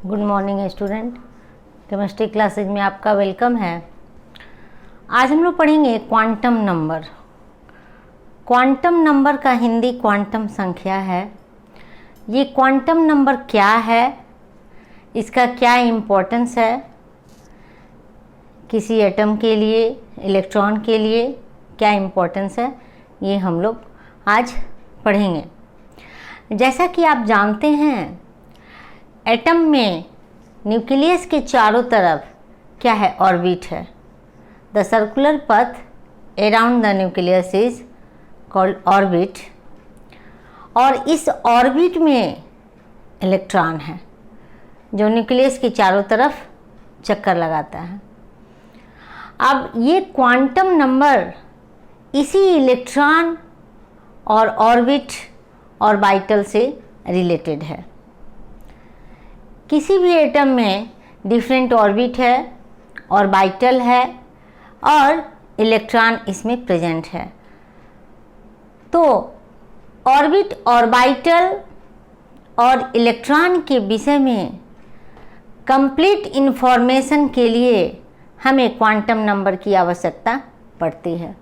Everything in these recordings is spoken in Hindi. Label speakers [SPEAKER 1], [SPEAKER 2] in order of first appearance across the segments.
[SPEAKER 1] Good morning student. Chemistry classes में आपका वेलकम है। आज हम लोग पढ़ेंगे क्वांटम नंबर। क्वांटम नंबर का हिंदी क्वांटम संख्या है। ये क्वांटम नंबर क्या है, इसका क्या इम्पोर्टेंस है किसी एटम के लिए, इलेक्ट्रॉन के लिए क्या इम्पोर्टेंस है, ये हम लोग आज पढ़ेंगे। जैसा कि आप जानते हैं, एटम में न्यूक्लियस के चारों तरफ क्या है, ऑर्बिट है। द सर्कुलर पथ around the nucleus is called orbit. और इस ऑर्बिट में इलेक्ट्रॉन है जो न्यूक्लियस के चारों तरफ चक्कर लगाता है। अब ये क्वांटम नंबर इसी इलेक्ट्रॉन और ऑर्बिट ऑर्बिटल से रिलेटेड है। किसी भी एटम में डिफरेंट ऑर्बिट है, ऑर्बिटल है और इलेक्ट्रॉन इसमें प्रेजेंट है। तो ऑर्बिट, ऑर्बिटल और इलेक्ट्रॉन के विषय में कंप्लीट इंफॉर्मेशन के लिए हमें क्वांटम नंबर की आवश्यकता पड़ती है।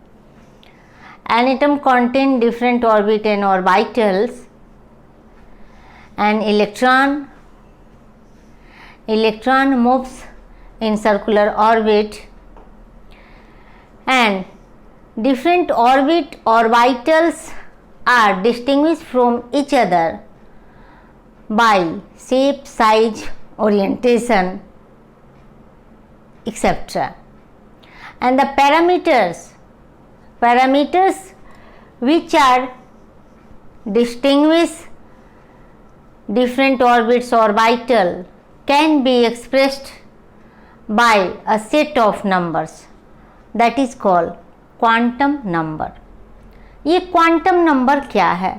[SPEAKER 1] An atom contain different orbit and orbitals. An electron moves in circular orbit, and different orbitals are distinguished from each other by shape, size, orientation, etc. And the parameters which are distinguish different orbits orbital can be expressed by a set of numbers that is called quantum number. ये क्वांटम नंबर क्या है?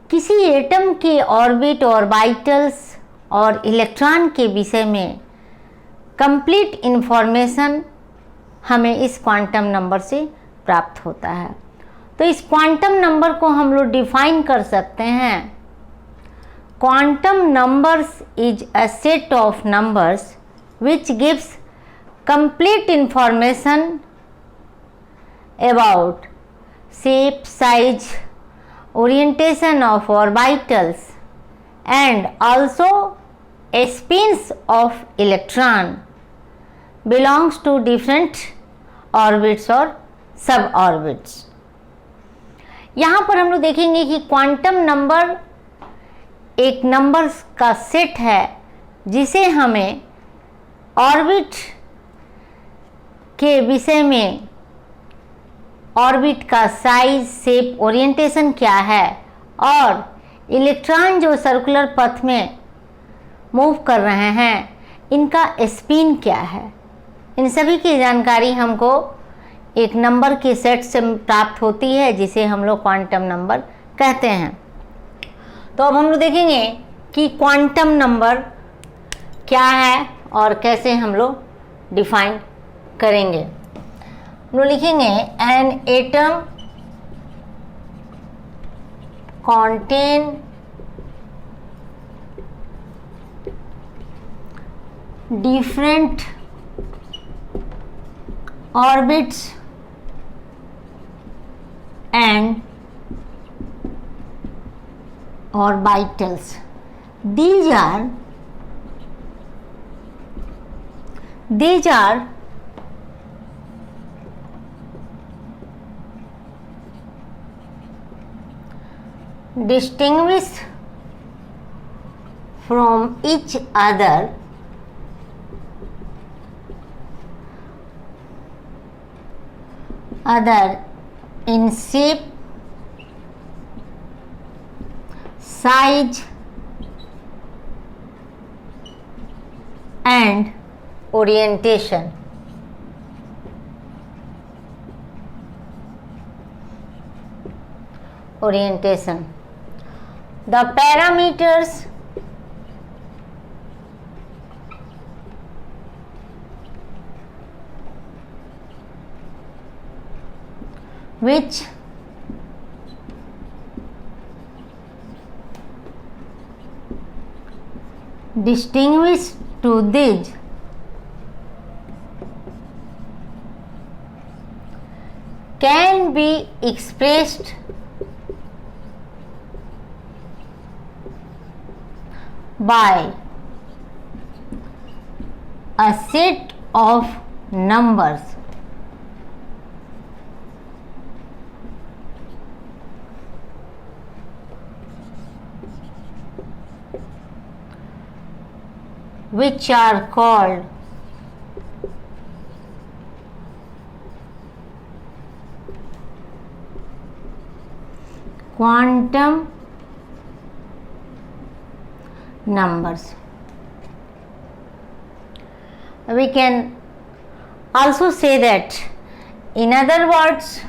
[SPEAKER 1] किसी एटम के ऑर्बिट, ऑर्बिटल्स और इलेक्ट्रॉन के विषय में कंप्लीट इंफॉर्मेशन हमें इस क्वांटम नंबर से प्राप्त होता है। तो इस क्वांटम नंबर को हम लोग डिफाइन कर सकते हैं। Quantum numbers is a set of numbers which gives complete information about shape, size, orientation of orbitals and also spins of electron belongs to different orbits और सब ऑर्बिट्स। यहाँ पर हम लोग देखेंगे कि क्वांटम नंबर एक नंबर्स का सेट है जिसे हमें ऑर्बिट के विषय में, ऑर्बिट का साइज, शेप, ओरिएंटेशन क्या है और इलेक्ट्रॉन जो सर्कुलर पथ में मूव कर रहे हैं इनका स्पिन क्या है, इन सभी की जानकारी हमको एक नंबर के सेट से प्राप्त होती है जिसे हम लोग क्वांटम नंबर कहते हैं। तो अब हम लोग देखेंगे कि क्वांटम नंबर क्या है और कैसे हम लोग डिफाइन करेंगे। हम लोग लिखेंगे an atom contain different orbits and orbitals. These are distinguished from each other in shape, size and orientation. The parameters which distinguished to these can be expressed by a set of numbers which are called quantum numbers. We can also say that, in other words,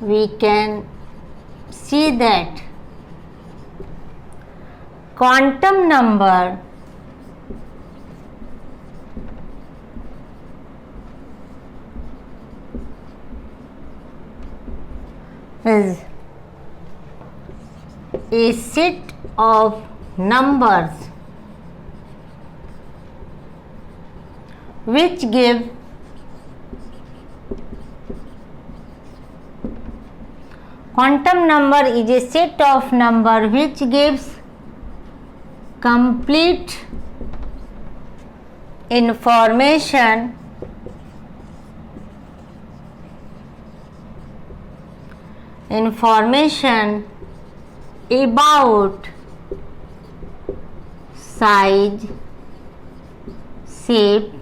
[SPEAKER 1] we can see that quantum number is a set of numbers which give quantum number is a set of number which gives complete information about size, shape,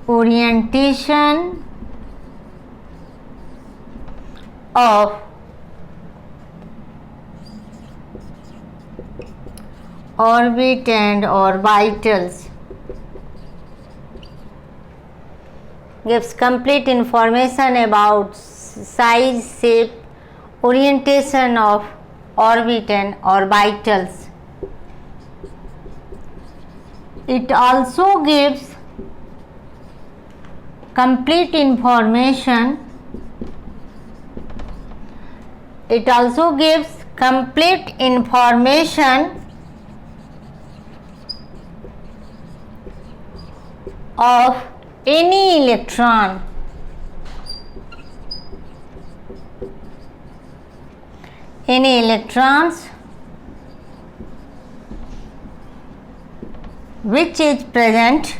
[SPEAKER 1] orientation of orbit and orbitals. Gives complete information about size, shape, orientation of orbit and orbitals. It also gives complete information of any electrons which is present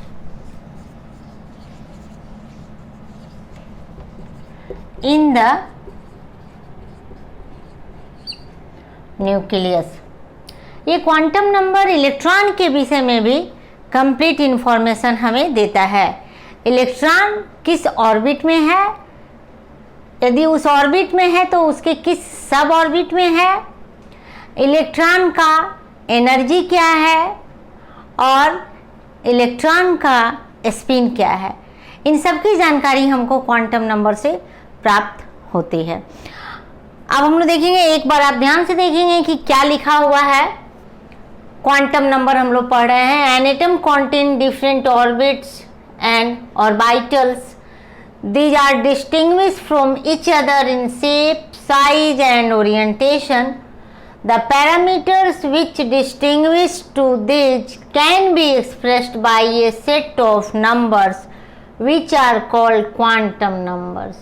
[SPEAKER 1] in the nucleus. ये क्वांटम नंबर इलेक्ट्रॉन के विषय में भी कंप्लीट इंफॉर्मेशन हमें देता है। इलेक्ट्रॉन किस ऑर्बिट में है, यदि उस ऑर्बिट में है तो उसके किस सब ऑर्बिट में है, इलेक्ट्रॉन का एनर्जी क्या है और इलेक्ट्रॉन का स्पिन क्या है, इन सब की जानकारी हमको क्वांटम नंबर से प्राप्त होती है। अब हम लोग देखेंगे, एक बार आप ध्यान से देखेंगे कि क्या लिखा हुआ है। क्वांटम नंबर हम लोग पढ़ रहे हैं। An atom contain different orbits and orbitals, these are distinguished from each other in shape, size and orientation. The parameters which distinguish to these can be expressed by a set of numbers which are called quantum numbers.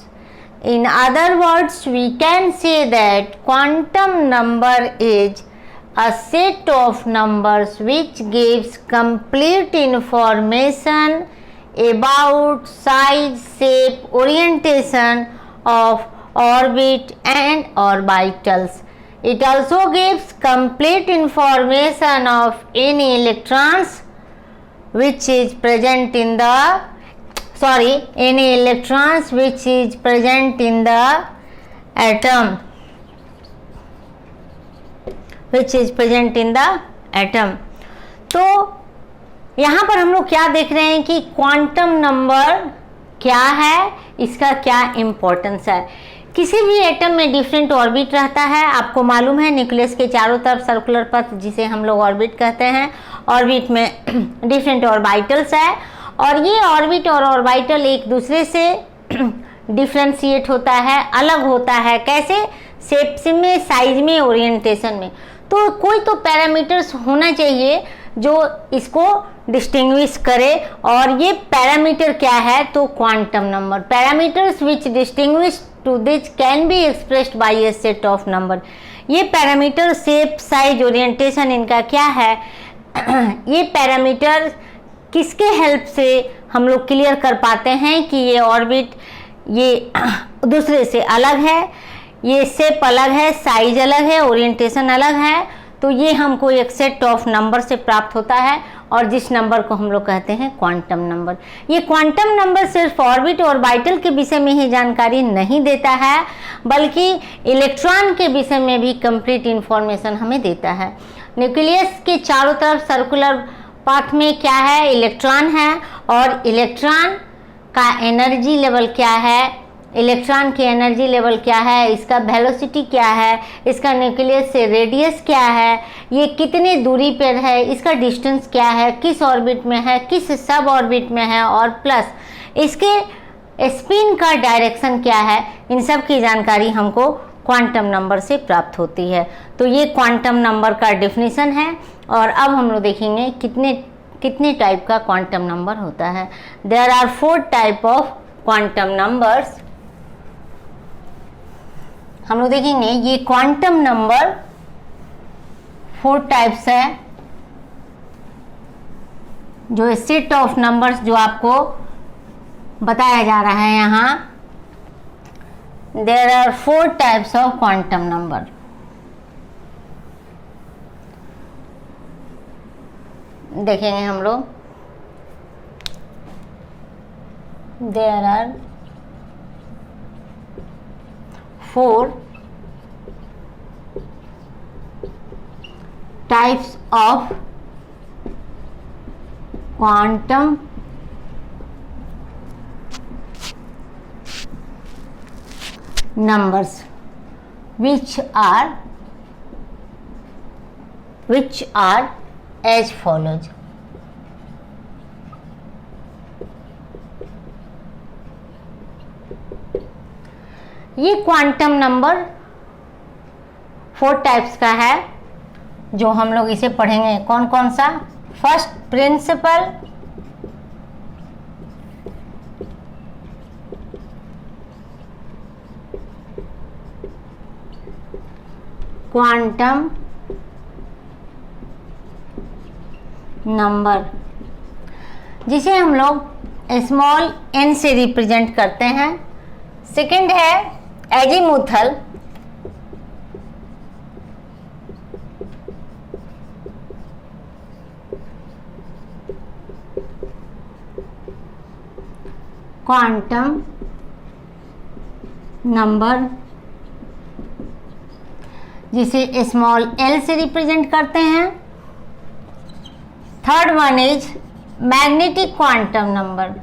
[SPEAKER 1] In other words, we can say that quantum number is a set of numbers which gives complete information about size, shape, orientation of orbit and orbitals. It also gives complete information of any electrons which is present in the any electrons which is present in the atom, तो यहाँ पर हम लोग क्या देख रहे हैं कि क्वांटम नंबर क्या है, इसका क्या इम्पोर्टेंस है। किसी भी एटम में डिफरेंट ऑर्बिट रहता है। आपको मालूम है न्यूक्लियस के चारों तरफ सर्कुलर पथ, जिसे हम लोग ऑर्बिट कहते हैं, ऑर्बिट में डिफरेंट ऑर्बिटल्स है, और ये ऑर्बिट और ऑर्बिटल एक दूसरे से डिफ्रेंशिएट होता है, अलग होता है। कैसे? शेप में, साइज में, ओरिएंटेशन में। तो कोई तो पैरामीटर्स होना चाहिए जो इसको डिस्टिंग्विश करे, और ये पैरामीटर क्या है? तो quantum number. Parameters which distinguish to this can be expressed by a set of number. ये पैरामीटर शेप, साइज, ओरिएंटेशन इनका क्या है? ये पैरामीटर किसके हेल्प से हम लोग क्लियर कर पाते हैं कि ये ऑर्बिट ये दूसरे से अलग है, ये शेप अलग है, साइज अलग है, ओरिएंटेशन अलग है। तो ये हमको एक सेट ऑफ नंबर से प्राप्त होता है, और जिस नंबर को हम लोग कहते हैं क्वांटम नंबर। ये क्वांटम नंबर सिर्फ ऑर्बिट और ऑर्बिटल के विषय में ही जानकारी नहीं देता है, बल्कि इलेक्ट्रॉन के विषय में भी कंप्लीट इंफॉर्मेशन हमें देता है। न्यूक्लियस के चारों तरफ सर्कुलर पाथ में क्या है? इलेक्ट्रॉन है, और इलेक्ट्रॉन का एनर्जी लेवल क्या है, इलेक्ट्रॉन की एनर्जी लेवल क्या है, इसका वेलोसिटी क्या है, इसका न्यूक्लियस से रेडियस क्या है, ये कितने दूरी पर है, इसका डिस्टेंस क्या है, किस ऑर्बिट में है, किस सब ऑर्बिट में है, और प्लस इसके स्पिन का डायरेक्शन क्या है, इन सब की जानकारी हमको क्वांटम नंबर से प्राप्त होती है। तो ये क्वांटम नंबर का डेफिनेशन है। और अब हम लोग देखेंगे कितने टाइप का क्वांटम नंबर होता है। There are 4 type of quantum numbers. हम लोग देखेंगे ये क्वांटम नंबर 4 टाइप्स है, जो सेट ऑफ नंबर्स जो आपको बताया जा रहा है यहाँ। There are 4 types of quantum number. देखेंगे हम लोग। There are 4 types of quantum numbers which are as follows. ये क्वांटम नंबर 4 टाइप्स का है, जो हम लोग इसे पढ़ेंगे। कौन कौन सा? फर्स्ट, प्रिंसिपल क्वांटम नंबर, जिसे हम लोग स्मॉल n से रिप्रेजेंट करते हैं। सेकंड है एजीमुथल क्वांटम नंबर, जिसे स्मॉल l से रिप्रेजेंट करते हैं। Third one is magnetic quantum number,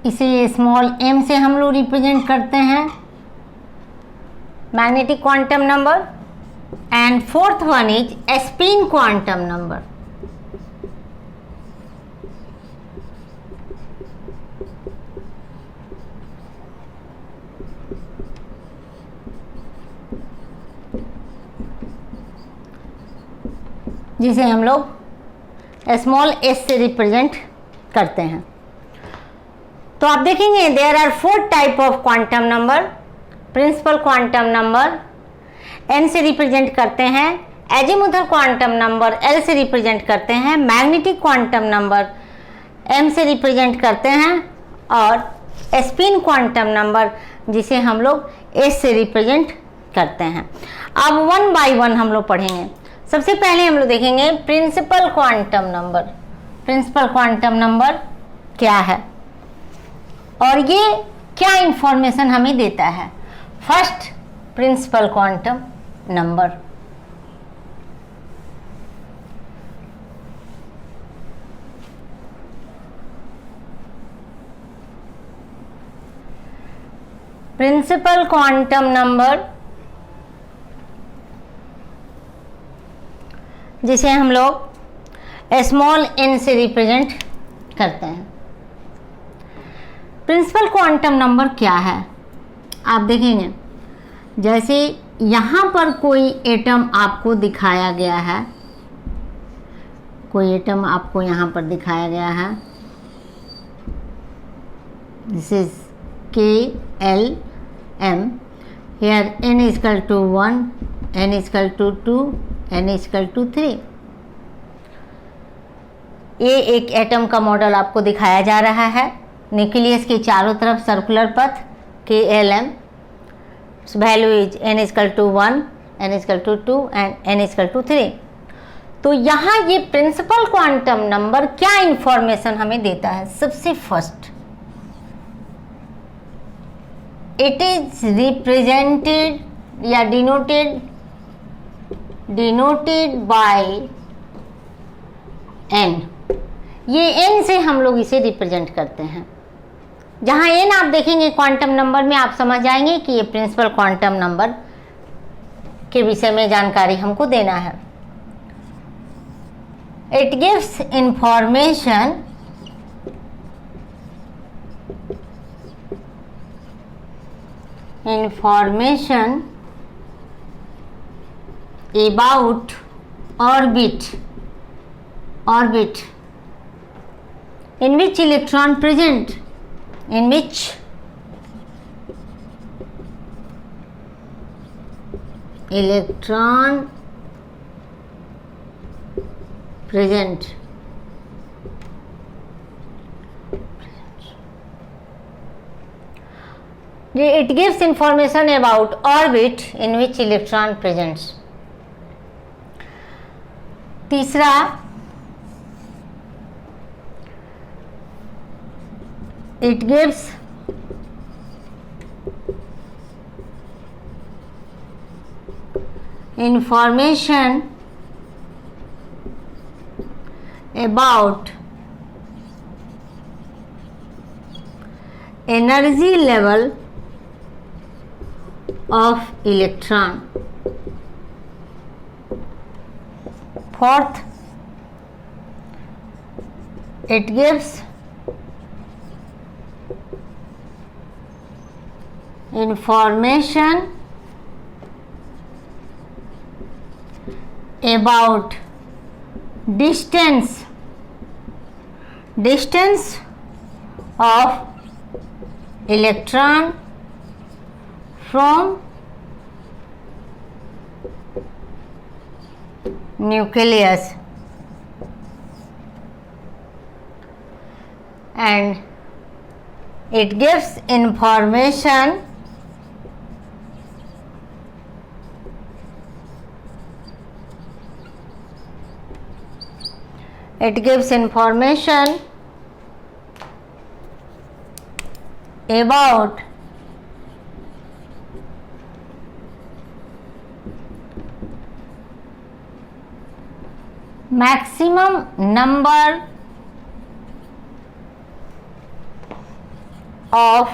[SPEAKER 1] इसे स्मॉल m से हम लोग रिप्रेजेंट करते हैं, magnetic quantum number. And fourth one is spin quantum number, जिसे हम लोग स्मॉल s से रिप्रेजेंट करते हैं। तो आप देखेंगे there are 4 type of quantum number. Principal quantum number n से रिप्रेजेंट करते हैं, एजीमुथल क्वांटम नंबर l से रिप्रेजेंट करते हैं, मैग्नेटिक क्वांटम नंबर m से रिप्रेजेंट करते हैं, और स्पिन क्वांटम नंबर जिसे हम लोग s से रिप्रेजेंट करते हैं। अब 1 बाय 1 हम लोग पढ़ेंगे। सबसे पहले हम लोग देखेंगे principal quantum number. Principal quantum number क्या है, और ये क्या इंफॉर्मेशन हमें देता है? First, principal quantum number. Principal quantum number जिसे हम लोग स्मॉल n से रिप्रेजेंट करते हैं। प्रिंसिपल क्वांटम नंबर क्या है? आप देखेंगे जैसे यहाँ पर कोई एटम आपको दिखाया गया है, कोई एटम आपको यहाँ पर दिखाया गया है, this is KLM, here n is equal to 1, n is equal to 2, n is equal to 3। ये एक एटम का मॉडल आपको दिखाया जा रहा है, न्यूक्लियस के चारों तरफ सर्कुलर पथ KLM, value is n is equal to 1, n is equal to 2 and n is equal to 3। तो यहाँ ये प्रिंसिपल क्वांटम नंबर क्या इंफॉर्मेशन हमें देता है? सबसे फर्स्ट, इट इज रिप्रेजेंटेड या डिनोटेड बाय n। ये n से हम लोग इसे रिप्रेजेंट करते हैं। जहां n आप देखेंगे क्वांटम नंबर में, आप समझ जाएंगे कि ये प्रिंसिपल क्वांटम नंबर के विषय में जानकारी हमको देना है। It gives information about orbit in which electron present, in which electron present। It gives information about orbit in which electron presents। तीसरा, it gives information about energy level of electron। Fourth, it gives information about distance of electron from nucleus, and it gives information about maximum number of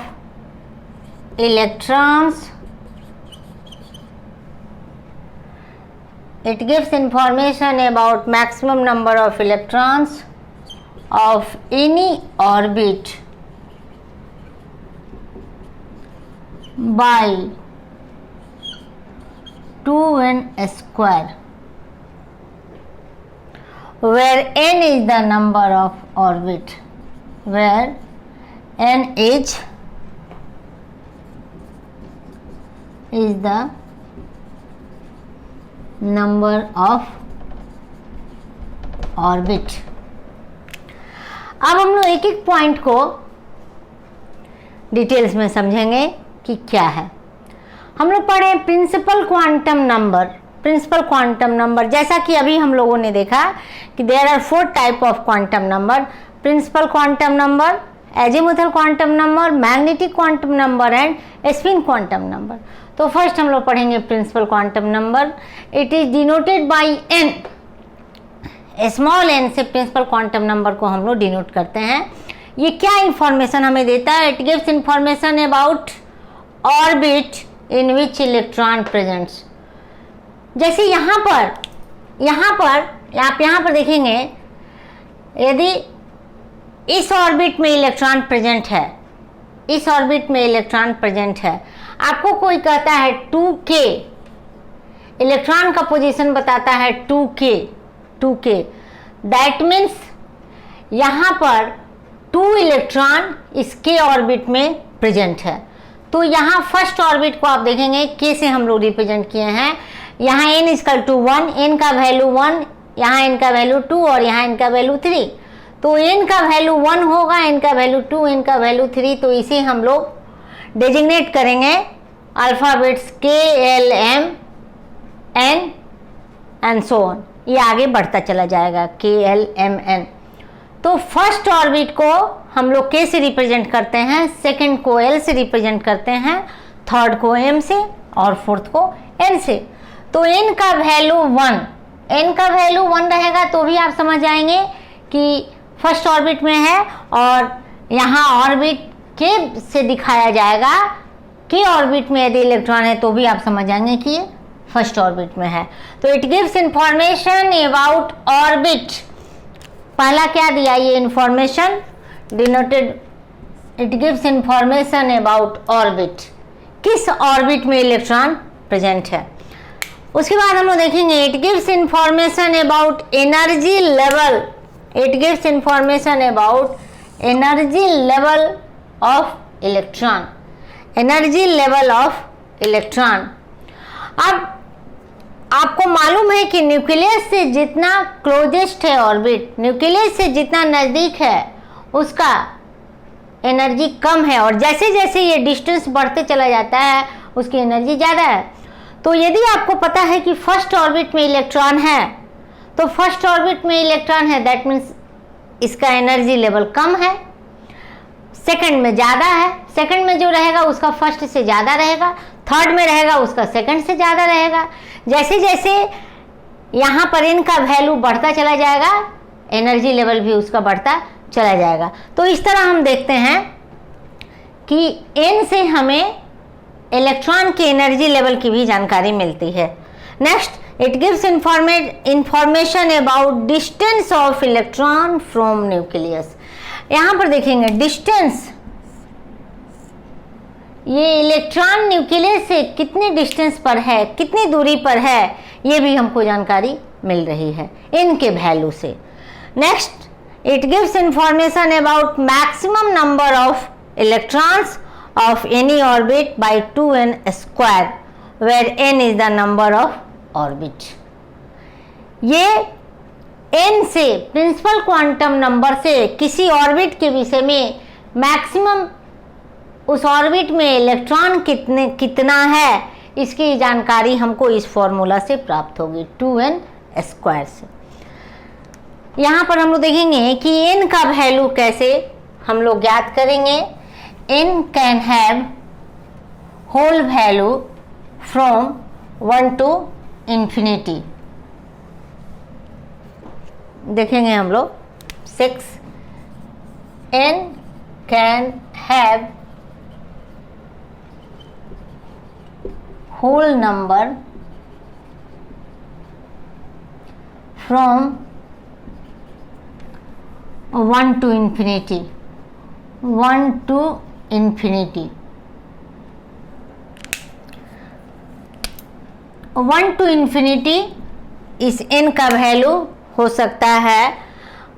[SPEAKER 1] electrons। It gives information about maximum number of electrons of any orbit by 2n square, where n is the number of orbit, where n is the number of orbit। अब हम लोग एक एक पॉइंट को डिटेल्स में समझेंगे कि क्या है। हम लोग पढ़े principal quantum number. Principal quantum number, जैसा कि अभी हम लोगों ने देखा कि there are 4 type of quantum number. Principal quantum number azimuthal quantum number, magnetic quantum number and spin quantum number. तो फर्स्ट हम लोग पढ़ेंगे principal quantum number. It is denoted by n, small n से प्रिंसिपल क्वांटम नंबर को हम लोग डिनोट करते हैं। ये क्या इंफॉर्मेशन हमें देता है? It gives information about orbit in which electron presents. जैसे यहाँ पर आप यहाँ पर देखेंगे, यदि इस ऑर्बिट में इलेक्ट्रॉन प्रेजेंट है, इस ऑर्बिट में इलेक्ट्रॉन प्रेजेंट है, आपको कोई कहता है 2k, इलेक्ट्रॉन का पोजीशन बताता है 2k, दैट मीन्स यहाँ पर 2 इलेक्ट्रॉन इस k ऑर्बिट में प्रेजेंट है। तो यहाँ फर्स्ट ऑर्बिट को आप देखेंगे k से हम लोग रिप्रेजेंट किए हैं। यहाँ n इक्वल टू 1, n का वैल्यू 1, यहाँ n का वैल्यू 2 और यहाँ n का वैल्यू 3। तो n का वैल्यू 1 होगा, n का वैल्यू 2, n का वैल्यू 3। तो इसे हम लोग डेजिग्नेट करेंगे alphabets K, L, M, N and so on. ये आगे बढ़ता चला जाएगा K, L, M, N। तो फर्स्ट ऑर्बिट को हम लोग K से रिप्रेजेंट करते हैं, सेकंड को L से रिप्रेजेंट करते हैं, थर्ड को M से और फोर्थ को N से। तो n का वैल्यू 1 रहेगा तो भी आप समझ जाएंगे कि फर्स्ट ऑर्बिट में है, और यहाँ ऑर्बिट K से दिखाया जाएगा। K ऑर्बिट में यदि इलेक्ट्रॉन है तो भी आप समझ जाएंगे कि ये फर्स्ट ऑर्बिट में है। तो it gives information about orbit. पहला क्या दिया? ये information denoted, it gives information about orbit, किस ऑर्बिट में इलेक्ट्रॉन प्रेजेंट है। उसके बाद हम लोग देखेंगे it gives information about energy level, it gives information about energy level of electron, energy level of electron. अब आपको मालूम है कि न्यूक्लियस से जितना क्लोजेस्ट है ऑर्बिट, न्यूक्लियस से जितना नज़दीक है उसका एनर्जी कम है, और जैसे जैसे ये डिस्टेंस बढ़ते चला जाता है उसकी एनर्जी ज़्यादा है। तो यदि आपको पता है कि फर्स्ट ऑर्बिट में इलेक्ट्रॉन है, तो फर्स्ट ऑर्बिट में इलेक्ट्रॉन है दैट मीन्स इसका एनर्जी लेवल कम है। सेकंड में ज़्यादा है, सेकंड में जो रहेगा उसका फर्स्ट से ज़्यादा रहेगा, थर्ड में रहेगा उसका सेकंड से ज़्यादा रहेगा। जैसे जैसे यहाँ पर इनका वैल्यू बढ़ता चला जाएगा, एनर्जी लेवल भी उसका बढ़ता चला जाएगा। तो इस तरह हम देखते हैं कि n से हमें इलेक्ट्रॉन के एनर्जी लेवल की भी जानकारी मिलती है। Next, it gives information about distance of electron from nucleus. यहाँ पर देखेंगे डिस्टेंस, ये इलेक्ट्रॉन न्यूक्लियस से कितने डिस्टेंस पर है, कितनी दूरी पर है, ये भी हमको जानकारी मिल रही है इनके वैल्यू से। Next, it gives information about maximum number of electrons of any orbit by 2n square where n is the number of orbit। ये n से प्रिंसिपल क्वांटम नंबर से किसी ऑर्बिट के विषय में मैक्सिमम उस ऑर्बिट में इलेक्ट्रॉन कितना है इसकी जानकारी हमको इस फॉर्मूला से प्राप्त होगी 2n स्क्वायर से। यहाँ पर हम लोग देखेंगे कि n का वैल्यू कैसे हम लोग ज्ञात करेंगे। n can have whole value from 1 to infinity। देखेंगे हम लोग 6, n can have whole number from 1 to infinity, 1 to infinity, 1 to infinity इस n का वैल्यू हो सकता है,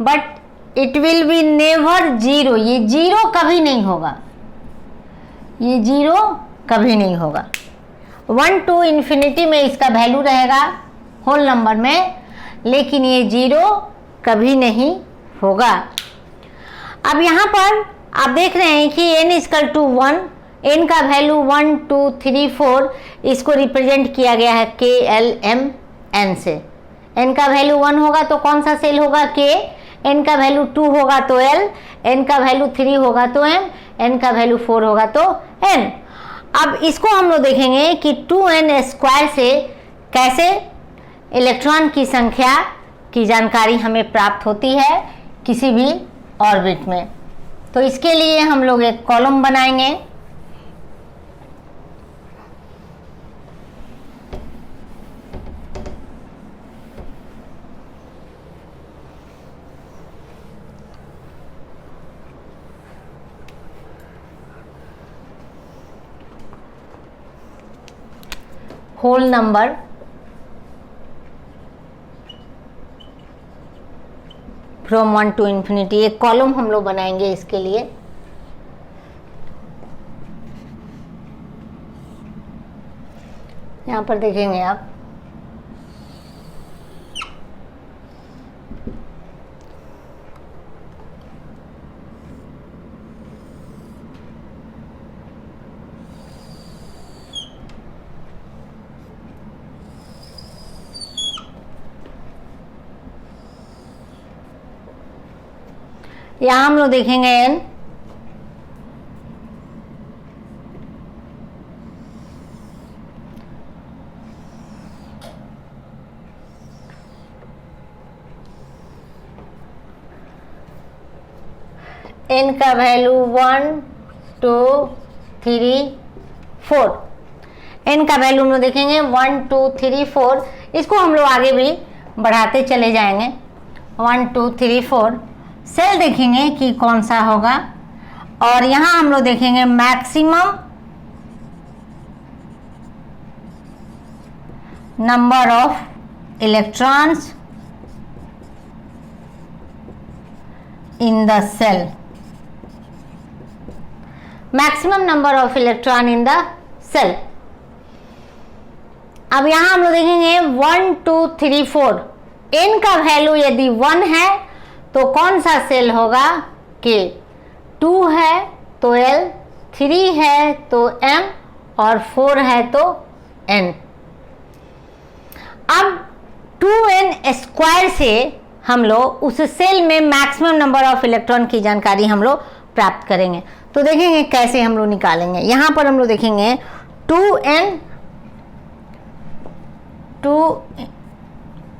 [SPEAKER 1] but it will be never zero. ये जीरो कभी नहीं होगा, ये जीरो कभी नहीं होगा। 1 to infinity में इसका वैल्यू रहेगा होल नंबर में, लेकिन ये जीरो कभी नहीं होगा। अब यहाँ पर आप देख रहे हैं कि n इक्वल टू 1, n का वैल्यू 1 2 3 4 इसको रिप्रेजेंट किया गया है K L M N से। n का वैल्यू 1 होगा तो कौन सा सेल होगा K, n का वैल्यू 2 होगा तो l, n का वैल्यू 3 होगा तो m, n का वैल्यू 4 होगा तो n। अब इसको हम लोग देखेंगे कि 2n² से कैसे इलेक्ट्रॉन की संख्या की जानकारी हमें प्राप्त होती है किसी भी ऑर्बिट में। तो इसके लिए हम लोग एक कॉलम बनाएंगे। Whole number from 1 to infinity, एक कॉलम हम लोग बनाएंगे इसके लिए। यहां पर देखेंगे आप, यहां हम लोग देखेंगे n, n का वैल्यू 1 2 3 4, n का वैल्यू हम लोग देखेंगे 1 2 3 4। इसको हम लोग आगे भी बढ़ाते चले जाएंगे। 1 2 3 4 सेल देखेंगे कि कौन सा होगा, और यहां हम लोग देखेंगे maximum number of electrons in the shell, maximum number of electron in the shell. अब यहां हम लोग देखेंगे 1 2 3 4, n का वैल्यू यदि 1 है तो कौन सा सेल होगा कि 2 है तो l, 3 है तो m और 4 है तो n। अब 2n² से हम लोग उस सेल में मैक्सिमम नंबर ऑफ इलेक्ट्रॉन की जानकारी हम लोग प्राप्त करेंगे। तो देखेंगे कैसे हम लोग निकालेंगे। यहां पर हम लोग देखेंगे 2n 2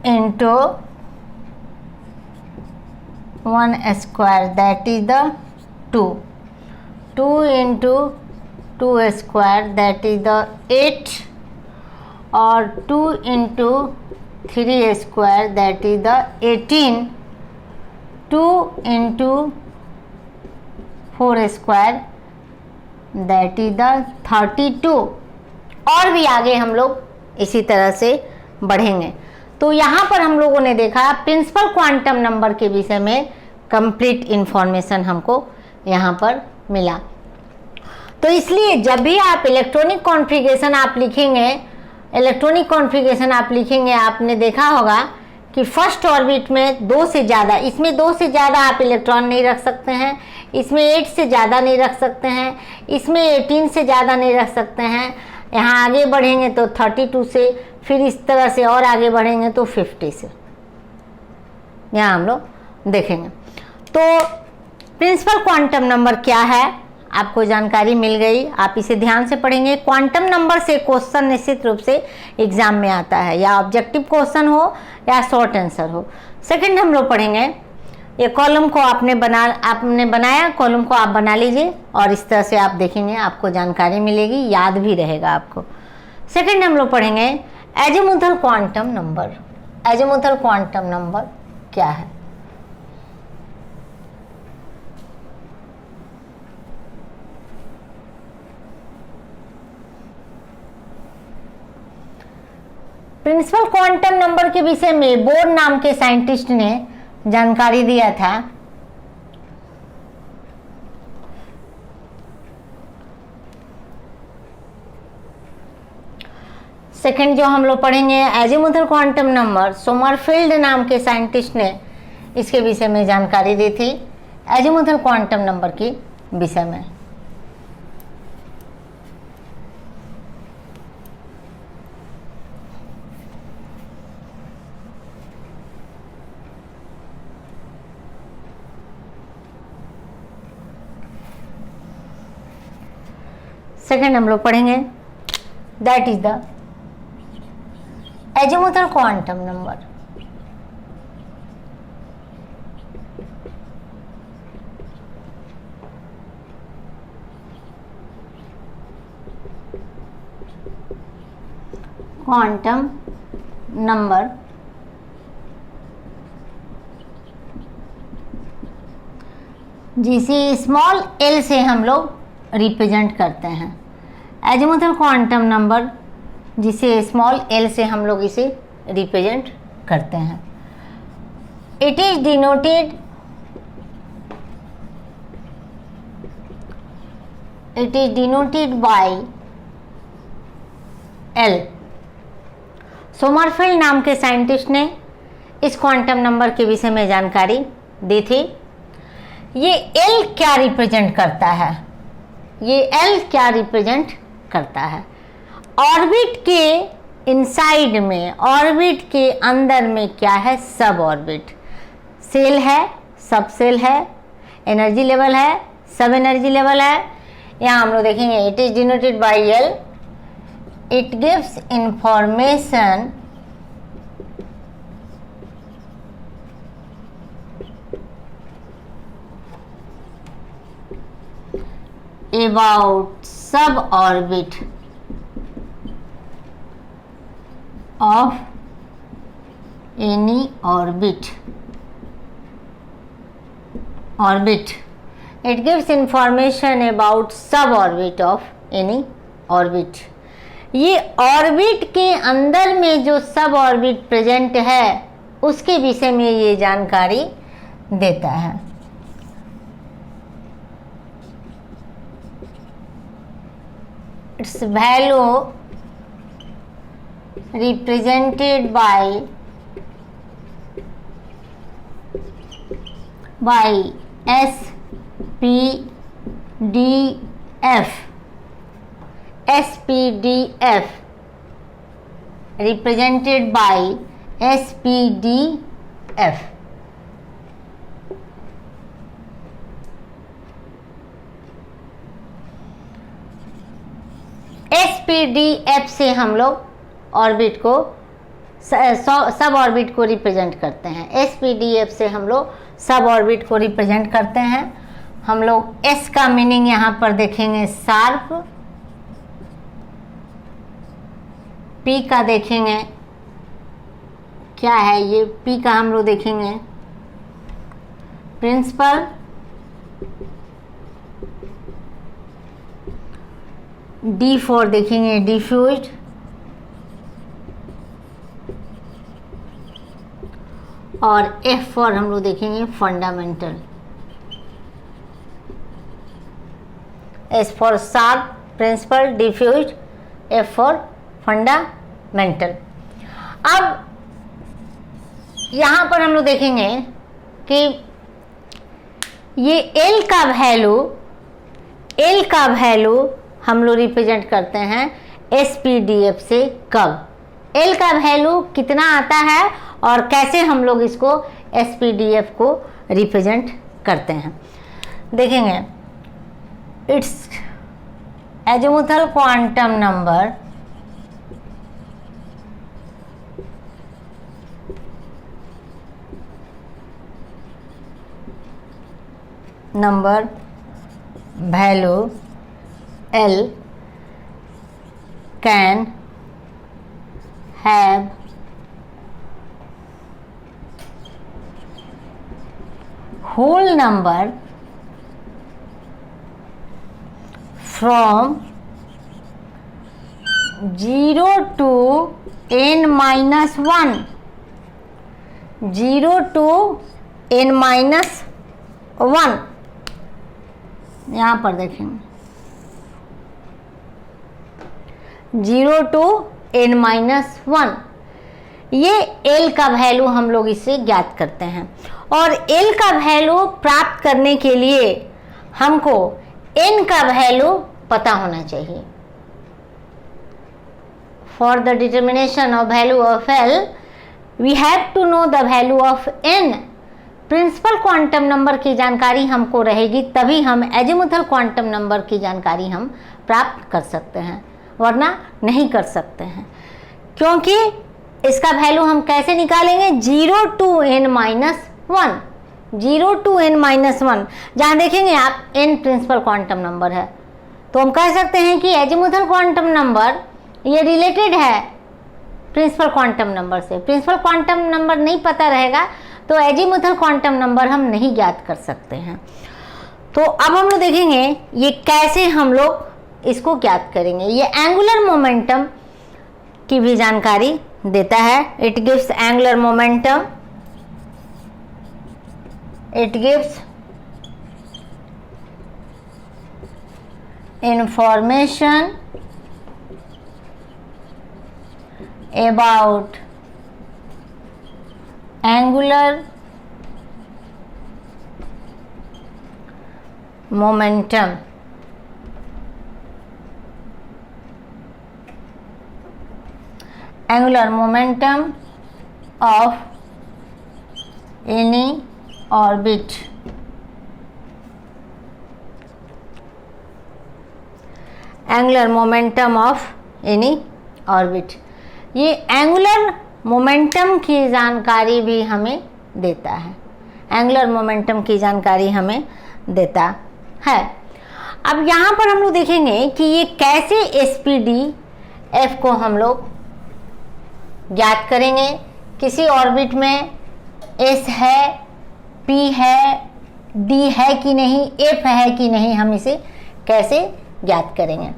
[SPEAKER 1] into 1² that is the 2, 2 into 2² that is the 8, और 2 into 3² that is the 18, 2 into 4² that is the 32, और भी आगे हम लोग इसी तरह से बढ़ेंगे। तो यहाँ पर हम लोगों ने देखा प्रिंसिपल क्वांटम नंबर के विषय में कंप्लीट इंफॉर्मेशन हमको यहाँ पर मिला। तो इसलिए जब भी आप इलेक्ट्रॉनिक कॉन्फ़िगरेशन आप लिखेंगे, आपने देखा होगा कि फर्स्ट ऑर्बिट में 2 से ज़्यादा, इसमें 2 से ज़्यादा आप इलेक्ट्रॉन नहीं रख सकते हैं, इसमें 8 से ज़्यादा नहीं रख सकते हैं, इसमें 18 से ज़्यादा नहीं रख सकते हैं। यहाँ आगे बढ़ेंगे तो 32 से, फिर इस तरह से और आगे बढ़ेंगे तो 50 से, यहाँ हम लोग देखेंगे। तो प्रिंसिपल क्वांटम नंबर क्या है आपको जानकारी मिल गई, आप इसे ध्यान से पढ़ेंगे। क्वांटम नंबर से क्वेश्चन निश्चित रूप से एग्जाम में आता है, या ऑब्जेक्टिव क्वेश्चन हो या शॉर्ट आंसर हो। सेकंड हम लोग पढ़ेंगे, ये कॉलम को आपने बनाया, कॉलम को आप बना लीजिए और इस तरह से आप देखेंगे, आपको जानकारी मिलेगी, याद भी रहेगा आपको। सेकंड हम लोग पढ़ेंगे azimuthal quantum number. Azimuthal quantum number क्या है? प्रिंसिपल क्वांटम नंबर के विषय में बोर नाम के साइंटिस्ट ने जानकारी दिया था। सेकंड जो हम लोग पढ़ेंगे एजीमुथल क्वांटम नंबर, सोमरफेल्ड नाम के साइंटिस्ट ने इसके विषय में जानकारी दी थी, एजीमुथल क्वांटम नंबर के विषय में। सेकेंड हम लोग पढ़ेंगे, that is the azimuthal quantum number. Quantum number जिसे स्मॉल एल से हम लोग रिप्रेजेंट करते हैं। एजीमुथल क्वांटम नंबर जिसे स्मॉल एल से हम लोग इसे रिप्रेजेंट करते हैं। It is denoted by L. Sommerfeld नाम के साइंटिस्ट ने इस क्वांटम नंबर के विषय में जानकारी दी थी। ये एल क्या रिप्रेजेंट करता है? ये एल क्या रिप्रेजेंट करता है? ऑर्बिट के इनसाइड में, ऑर्बिट के अंदर में क्या है? सब ऑर्बिट, सेल है, सब सेल है, एनर्जी लेवल है, सब एनर्जी लेवल है। यहाँ हम लोग देखेंगे it is denoted by L. It gives information about suborbit of any orbit. It gives information about suborbit of any orbit. ये ऑर्बिट के अंदर में जो सब ऑर्बिट प्रेजेंट है उसके विषय में ये जानकारी देता है। It's value represented by SPDF represented by SPDF। SPDF से हम लोग ऑर्बिट को, सब ऑर्बिट को रिप्रेजेंट करते हैं। SPDF से हम लोग सब ऑर्बिट को रिप्रेजेंट करते हैं। हम लोग S का मीनिंग यहाँ पर देखेंगे शार्प, P का देखेंगे क्या है, ये P का हम लोग देखेंगे प्रिंसिपल, D फॉर देखेंगे डिफ्यूज्ड, और F फॉर हम लोग देखेंगे fundamental. S for sharp, principal, diffused, F for fundamental. अब यहाँ पर हम लोग देखेंगे कि ये L का वैल्यू हम लोग रिप्रेजेंट करते हैं SPDF से। कब L का वैल्यू कितना आता है और कैसे हम लोग इसको SPDF को रिप्रेजेंट करते हैं देखेंगे। It's azimuthal quantum number value L can have whole number from 0 to n-1, 0 to n-1। यहाँ पर देखेंगे 0 to n-1, ये L का वैल्यू हम लोग इससे ज्ञात करते हैं। और L का वैल्यू प्राप्त करने के लिए हमको N का वैल्यू पता होना चाहिए। For the determination of value of L, we have to know the value of N. Principal quantum number की जानकारी हमको रहेगी तभी हम एजीमुथल क्वांटम नंबर की जानकारी हम प्राप्त कर सकते हैं, वरना नहीं कर सकते हैं। क्योंकि इसका वैल्यू हम कैसे निकालेंगे, 0 to n minus 1, 0 to n minus 1। जहाँ देखेंगे आप n प्रिंसिपल क्वांटम नंबर है तो हम कह सकते हैं कि एजीमुथल क्वांटम नंबर ये रिलेटेड है प्रिंसिपल क्वांटम नंबर से। प्रिंसिपल क्वांटम नंबर नहीं पता रहेगा तो एजीमुथल क्वांटम नंबर हम नहीं ज्ञात कर सकते हैं। तो अब हम लोग देखेंगे ये कैसे हम लोग इसको ज्ञात करेंगे। ये एंगुलर मोमेंटम की भी जानकारी देता है। It gives angular momentum, it gives information about angular momentum. Angular momentum of any orbit. Angular momentum of any orbit. ये एंगुलर मोमेंटम की जानकारी भी हमें देता है, एंगुलर मोमेंटम की जानकारी हमें देता है। अब यहाँ पर हम लोग देखेंगे कि ये कैसे SPD F को हम लोग ज्ञात करेंगे। किसी ऑर्बिट में S है, P है, D है कि नहीं, F है कि नहीं, हम इसे कैसे ज्ञात करेंगे।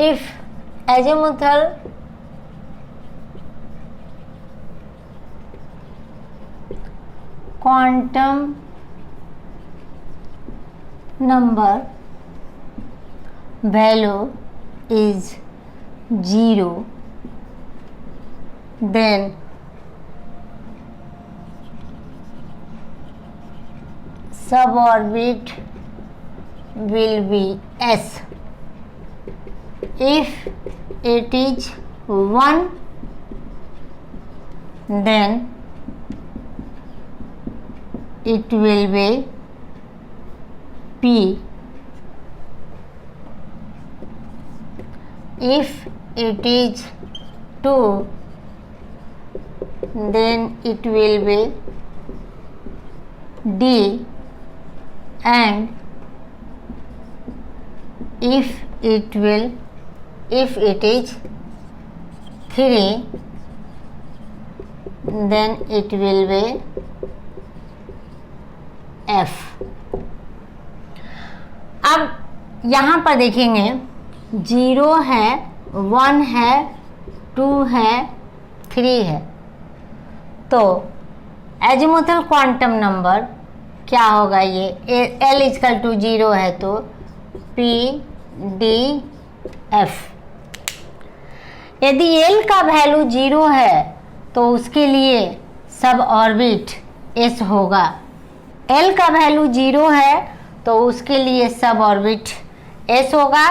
[SPEAKER 1] If azimuthal quantum number value is 0, then suborbit will be S. If it is 1, then it will be P. If it is 2, then it will be D, and if it is 3, then it will be F. अब यहाँ पर देखेंगे 0 है, 1 है, 2 है, 3 है, तो एजीमुथल क्वांटम नंबर क्या होगा। ये L इक्वल टू 0 है तो P D F। यदि L का वैल्यू 0 है तो उसके लिए सब ऑर्बिट S होगा। L का वैल्यू 0 है तो उसके लिए सब ऑर्बिट S होगा।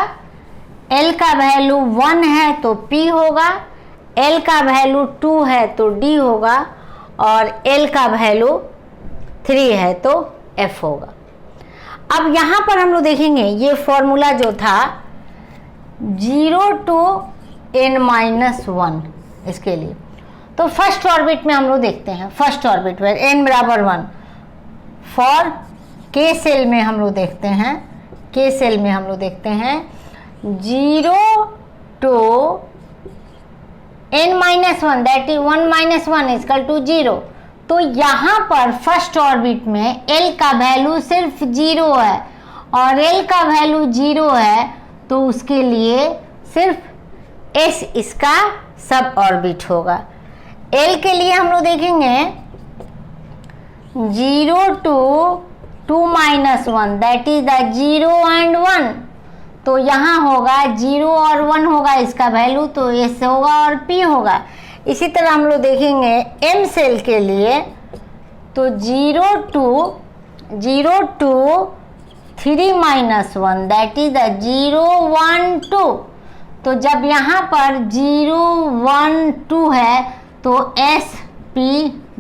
[SPEAKER 1] L का वैल्यू 1 है तो P होगा, L का वैल्यू 2 है तो D होगा, और L का वैल्यू 3 है तो F होगा। अब यहाँ पर हम लोग देखेंगे ये फॉर्मूला जो था 0 to n-1 इसके लिए, तो फर्स्ट ऑर्बिट में हम लोग देखते हैं। फर्स्ट ऑर्बिट में n बराबर 1 फॉर K सेल में हम लोग देखते हैं, K सेल में हम लोग देखते हैं 0 to n-1, that is 1 - 1 equal to 0। तो यहाँ पर फर्स्ट ऑर्बिट में L का वैल्यू सिर्फ 0 है और L का वैल्यू 0 है तो उसके लिए सिर्फ S इसका सब ऑर्बिट होगा। L के लिए हम लोग देखेंगे 0 to 2 - 1, that is the 0 and 1, तो यहाँ होगा 0 और 1 होगा इसका वैल्यू, तो S होगा और P होगा। इसी तरह हम लोग देखेंगे M सेल के लिए, तो 0 2 3 - 1 दैट इज द 0 1 2। तो जब यहाँ पर 0 1 2 है तो S P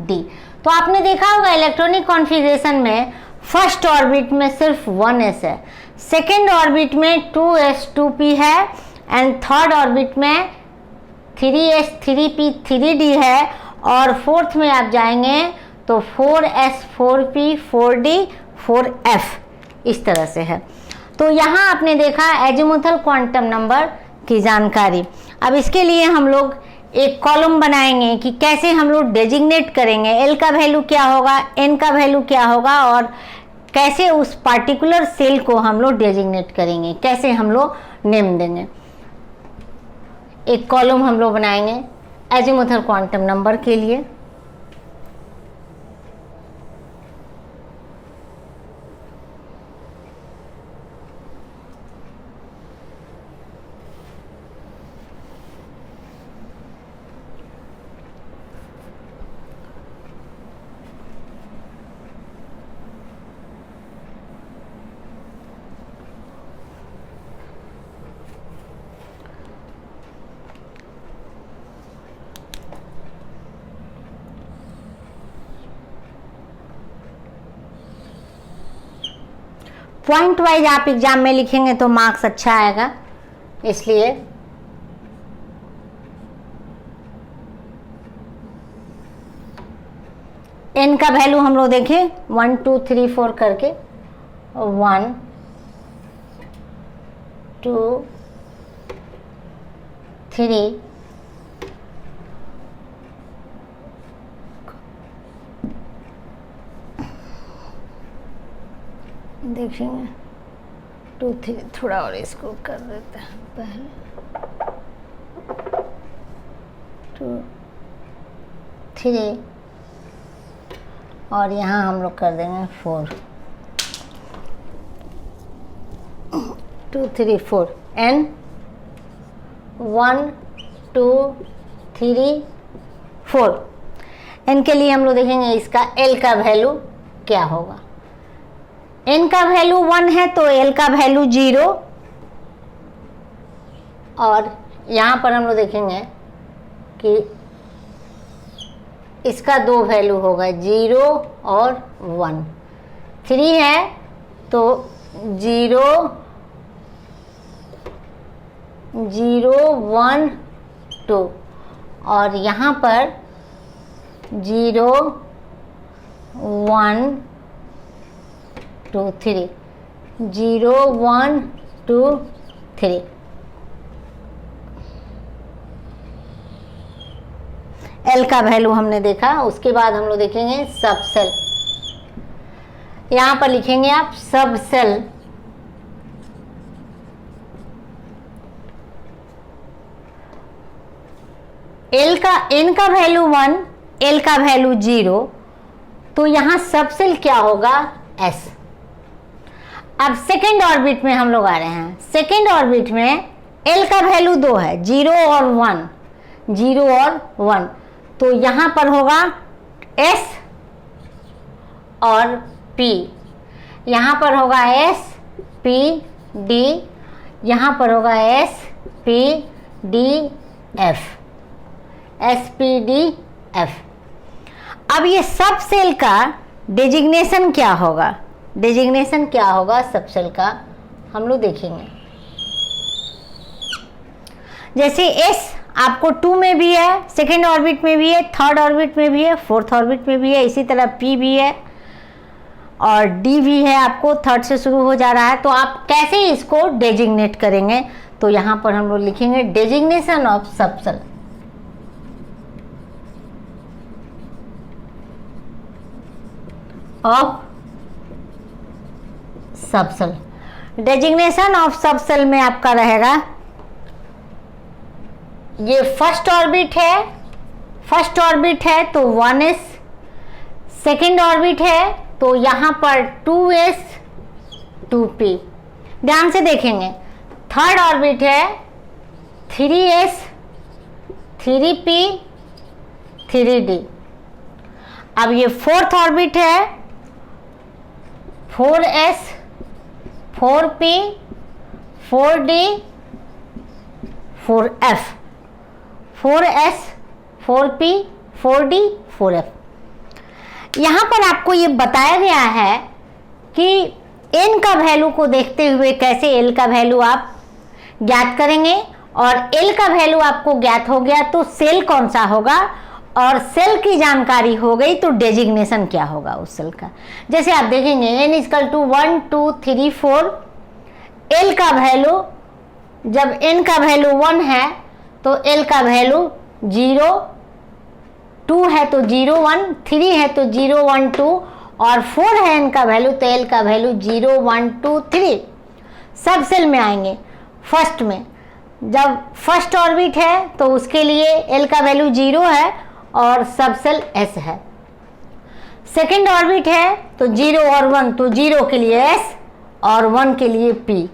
[SPEAKER 1] D। तो आपने देखा होगा इलेक्ट्रॉनिक कॉन्फ़िगरेशन में फर्स्ट ऑर्बिट में सिर्फ 1s है, सेकेंड ऑर्बिट में 2s 2p है, एंड थर्ड ऑर्बिट में 3s 3p 3d है, और फोर्थ में आप जाएंगे तो 4s 4p 4d 4f इस तरह से है। तो यहाँ आपने देखा एजीमुथल क्वांटम नंबर की जानकारी। अब इसके लिए हम लोग एक कॉलम बनाएंगे कि कैसे हम लोग डेजिग्नेट करेंगे, एल का वैल्यू क्या होगा, एन का वैल्यू क्या होगा, और कैसे उस पार्टिकुलर सेल को हम लोग डेजिग्नेट करेंगे, कैसे हम लोग नेम देंगे। एक कॉलम हम लोग बनाएंगे एजीमुथल क्वांटम नंबर के लिए। पॉइंट वाइज आप एग्जाम में लिखेंगे तो मार्क्स अच्छा आएगा, इसलिए एन का वैल्यू हम लोग देखें 1 2 3 4 करके 1 2 3 देखेंगे 2 3 थोड़ा और इसको कर देते हैं पहले 2 3 और यहाँ हम लोग कर देंगे 4 2 3 4 एन 1 2 3 4। एन के लिए हम लोग देखेंगे इसका एल का वैल्यू क्या होगा। एन का वैल्यू 1 है तो एल का वैल्यू 0, और यहाँ पर हम लोग देखेंगे कि इसका 2 वैल्यू होगा 0 और 1। 3 है तो 0 0 1 2, और यहाँ पर 0 1 2 3 0 1 2 3। एल का वैल्यू हमने देखा। उसके बाद हम लोग देखेंगे सब सेल। यहाँ पर लिखेंगे आप सब सेल। एल का एन का वैल्यू 1, एल का वैल्यू 0, तो यहाँ सब सेल क्या होगा एस। अब सेकेंड ऑर्बिट में हम लोग आ रहे हैं। सेकेंड ऑर्बिट में एल का वैल्यू 2 है, 0 और 1, 0 और 1, तो यहाँ पर होगा S और P, यहाँ पर होगा S P D, यहाँ पर होगा S P D F, S P D F। अब ये सब सेल का डेजिग्नेशन क्या होगा, डेजिग्नेशन क्या होगा सब सेल का हम लोग देखेंगे। जैसे S आपको 2 में भी है, सेकेंड ऑर्बिट में भी है, थर्ड ऑर्बिट में भी है, फोर्थ ऑर्बिट में भी है, इसी तरह P भी है और D भी है, आपको थर्ड से शुरू हो जा रहा है। तो आप कैसे इसको डेजिग्नेट करेंगे, तो यहाँ पर हम लोग लिखेंगे designation of subshell. Of subshell, designation of subshell में आपका रहेगा ये फर्स्ट ऑर्बिट है, फर्स्ट ऑर्बिट है तो 1s, सेकेंड ऑर्बिट है तो यहाँ पर 2s 2p। ध्यान से देखेंगे थर्ड ऑर्बिट है 3s 3p 3d। अब ये फोर्थ ऑर्बिट है 4s 4p 4d 4f 4s 4p 4d 4f। यहाँ पर आपको ये बताया गया है कि n का वैल्यू को देखते हुए कैसे l का वैल्यू आप ज्ञात करेंगे, और l का वैल्यू आपको ज्ञात हो गया तो सेल कौन सा होगा, और सेल की जानकारी हो गई तो डेजिग्नेशन क्या होगा उस सेल का। जैसे आप देखेंगे n इक्वल टू 1 2 3 4, l का वैल्यू जब n का वैल्यू 1 है तो l का वैल्यू 0, 2 है तो 0 1, 3 है तो 0 1 2, और 4 है n का वैल्यू तो l का वैल्यू 0 1 2 3। सब सेल में आएंगे। फर्स्ट में जब फर्स्ट ऑर्बिट है तो उसके लिए l का वैल्यू 0 है और सब सेल s है। सेकेंड ऑर्बिट है तो 0 और 1 तो 0 के लिए s और 1 के लिए p।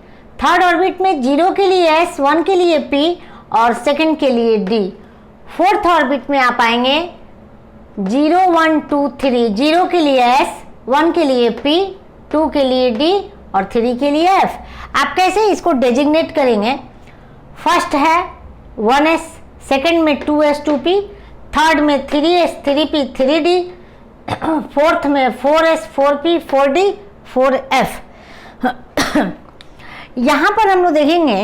[SPEAKER 1] थर्ड ऑर्बिट में 0 के लिए s 1 के लिए p और सेकेंड के लिए d। फोर्थ ऑर्बिट में आप आएंगे 0 1 2 3, 0 के लिए s 1 के लिए p 2 के लिए d और 3 के लिए f। आप कैसे इसको डेजिग्नेट करेंगे, फर्स्ट है 1s, सेकेंड में 2s 2p, थर्ड में 3s 3p 3d, फोर्थ में 4s 4p 4d 4f। यहाँ पर हम लोग देखेंगे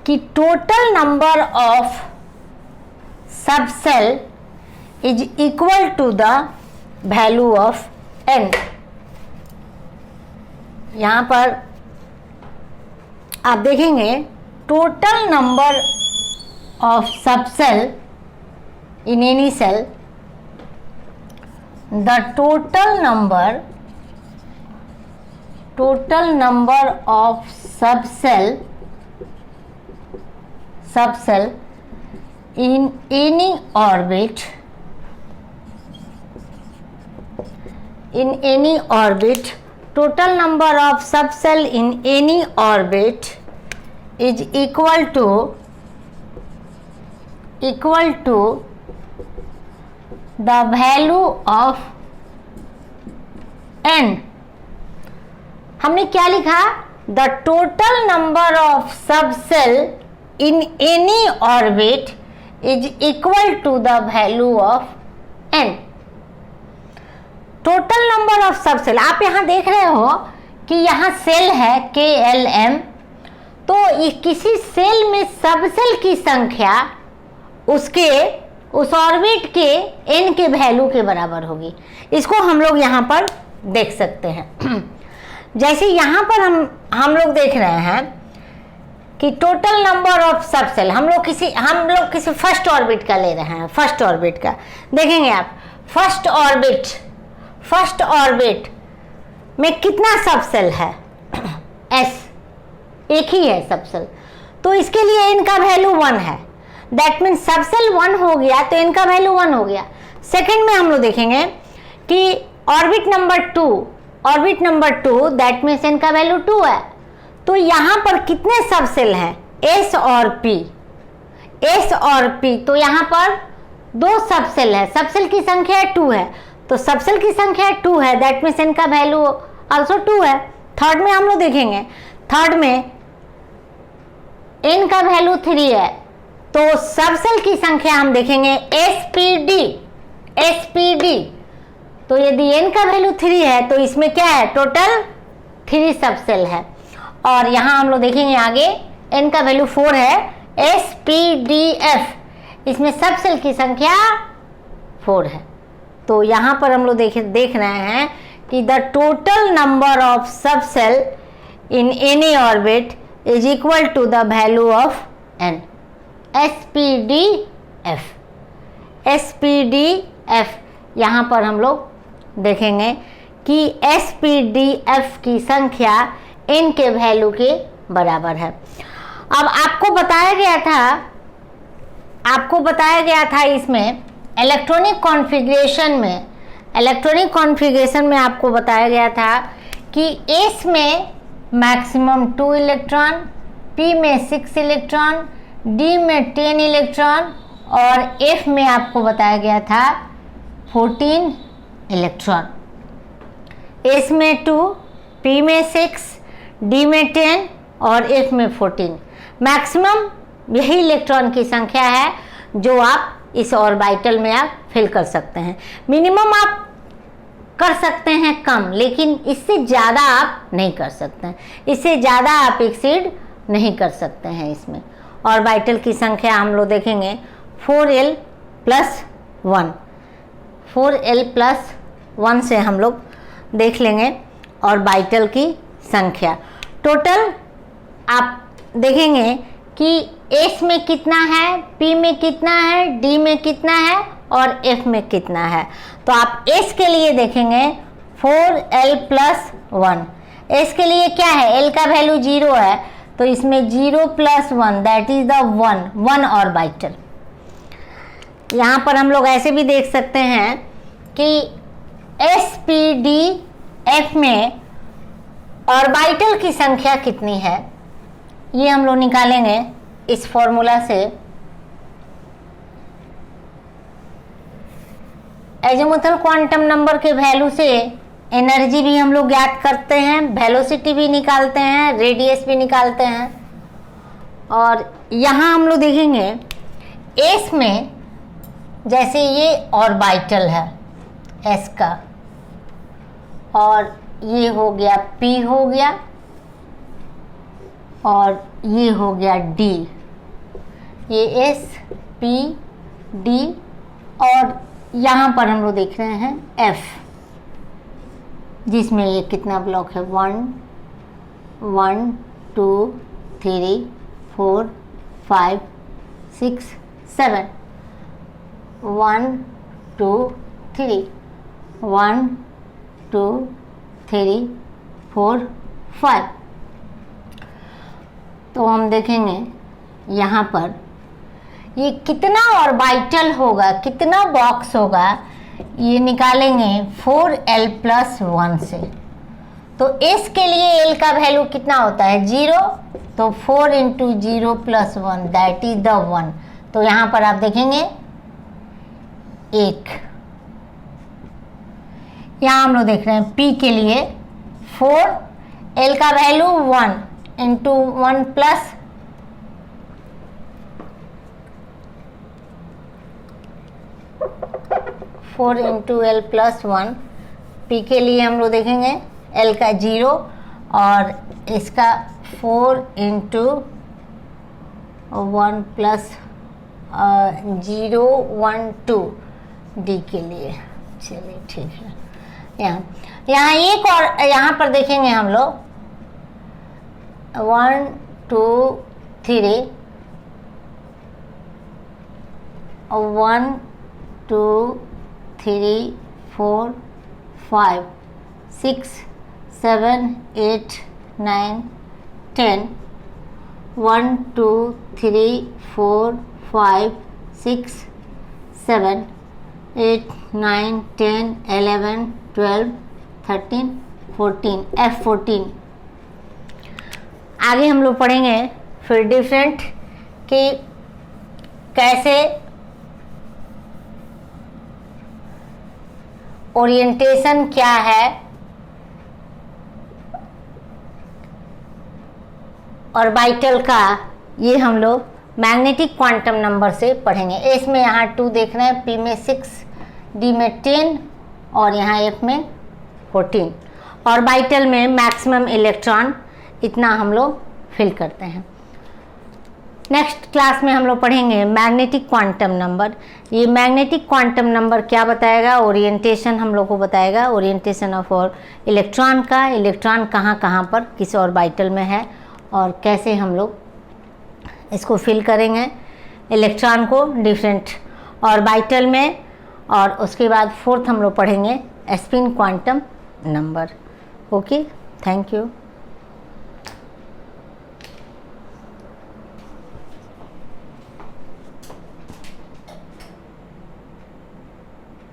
[SPEAKER 1] कि total number of sub shell is equal to the value of n। यहाँ पर आप देखेंगे total number of sub shell in any cell, the total number of subcell in any orbit total number of subcell in any orbit is equal to the value of n। हमने क्या लिखा, the total number of subcell in any orbit is equal to the value of n। Total number of subshell, आप यहां देख रहे हो कि यहां सेल है KLM, तो किसी सेल में सबसेल की संख्या उसके उस ऑर्बिट के n के वैल्यू के बराबर होगी। इसको हम लोग यहाँ पर देख सकते हैं। जैसे यहाँ पर हम लोग देख रहे हैं कि टोटल नंबर ऑफ सबसेल हम लोग किसी फर्स्ट ऑर्बिट का ले रहे हैं। फर्स्ट ऑर्बिट का देखेंगे आप, फर्स्ट ऑर्बिट में कितना सबसेल है, s, एक ही है सबसेल, तो इसके लिए n का वैल्यू 1 है। दैट मीन्स सबसेल 1 हो गया तो n का वैल्यू 1 हो गया। सेकंड में हम लोग देखेंगे कि orbit number 2 that means n का वैल्यू 2 है, तो यहाँ पर कितने सबसेल हैं, s और p, तो यहाँ पर 2 सबसेल है, सबसेल की संख्या 2 है, तो सबसेल की संख्या 2 है दैट मीन्स n का वैल्यू आल्सो 2 है। थर्ड में हम लोग देखेंगे, थर्ड में n का वैल्यू 3 है, तो सबसेल की संख्या हम देखेंगे SPD, तो यदि n का वैल्यू 3 है तो इसमें क्या है, टोटल 3 सबसेल है। और यहाँ हम लोग देखेंगे आगे n का वैल्यू 4 है, SPDF, इसमें सबसेल की संख्या 4 है। तो यहाँ पर हम लोग देख रहे हैं कि the total number of subshell in any orbit is equal to the value of n। SPDF यहाँ पर हम लोग देखेंगे कि SPDF की संख्या n के वैल्यू के बराबर है। अब आपको बताया गया था इसमें इलेक्ट्रॉनिक कॉन्फ़िगरेशन में आपको बताया गया था कि S में मैक्सिमम 2 इलेक्ट्रॉन, P में 6 इलेक्ट्रॉन, D में 10 इलेक्ट्रॉन और F में आपको बताया गया था 14 इलेक्ट्रॉन। S में 2, P में 6, D में 10 और F में 14। मैक्सिमम यही इलेक्ट्रॉन की संख्या है जो आप इस ऑर्बिटल में आप फिल कर सकते हैं। मिनिमम आप कर सकते हैं कम, लेकिन इससे ज़्यादा आप नहीं कर सकते हैं, इससे ज़्यादा आप एक्सीड नहीं कर सकते हैं। इसमें ऑर्बिटल की संख्या हम लोग देखेंगे 4l+1, 4l+1 से हम लोग देख लेंगे ऑर्बिटल की संख्या। टोटल आप देखेंगे कि S में कितना है, P में कितना है, D में कितना है और F में कितना है। तो आप S के लिए देखेंगे 4l+1। S के लिए क्या है, L का वैल्यू 0 है, तो इसमें 0+1 दैट इज द 1 ऑर्बिटल। यहाँ पर हम लोग ऐसे भी देख सकते हैं कि S, P, D, F में ऑर्बिटल की संख्या कितनी है, ये हम लोग निकालेंगे इस फॉर्मूला से। एजीमुथल क्वांटम नंबर के वैल्यू से एनर्जी भी हम लोग ज्ञात करते हैं, वेलोसिटी भी निकालते हैं, रेडियस भी निकालते हैं। और यहाँ हम लोग देखेंगे S में, जैसे ये ऑर्बिटल है S का, और ये हो गया P हो गया और ये हो गया D, ये S, P, D और यहाँ पर हम लोग देख रहे हैं F, जिसमें ये कितना ब्लॉक है 1 1 2 3 4 5 6 7 1 2 3 1 2 3 4 5। तो हम देखेंगे यहाँ पर ये कितना ऑर्बिटल होगा, कितना बॉक्स होगा, ये निकालेंगे 4l+1 से। तो S के लिए L का वैल्यू कितना होता है 0, तो 4 × 0+1 दैट इज द 1। तो यहाँ पर आप देखेंगे 1। यहाँ हम लोग देख रहे हैं P के लिए 4, L का वैल्यू 1 × 1 4 × l+1। P के लिए हम लोग देखेंगे L का 0 और इसका 4 × 1 + 0 1 2 D के लिए। चलिए ठीक है। यहाँ एक और यहाँ पर देखेंगे हम लोग 1 2 3 1 2 3 4 5 6 7 8 9 10 1 2 3 4 5 6 7 8 9 10 11 12 13 14 F14। आगे हम लोग पढ़ेंगे फिर डिफरेंट कि कैसे ओरिएंटेशन क्या है ऑर्बिटल का, ये हम लोग मैग्नेटिक क्वांटम नंबर से पढ़ेंगे। एस में यहाँ 2 देख रहे हैं, P में 6, D में 10 और यहाँ F में 14। ऑर्बिटल में मैक्सिमम इलेक्ट्रॉन इतना हम लोग फिल करते हैं। नेक्स्ट क्लास में हम लोग पढ़ेंगे मैग्नेटिक क्वांटम नंबर। ये मैग्नेटिक क्वांटम नंबर क्या बताएगा, ओरिएंटेशन हम लोग को बताएगा, ओरिएंटेशन ऑफ और इलेक्ट्रॉन का, इलेक्ट्रॉन कहाँ कहाँ पर किस ऑर्बिटल में है और कैसे हम लोग इसको फिल करेंगे इलेक्ट्रॉन को डिफरेंट ऑर्बिटल में। और उसके बाद 4th हम लोग पढ़ेंगे spin quantum number. Okay, thank you.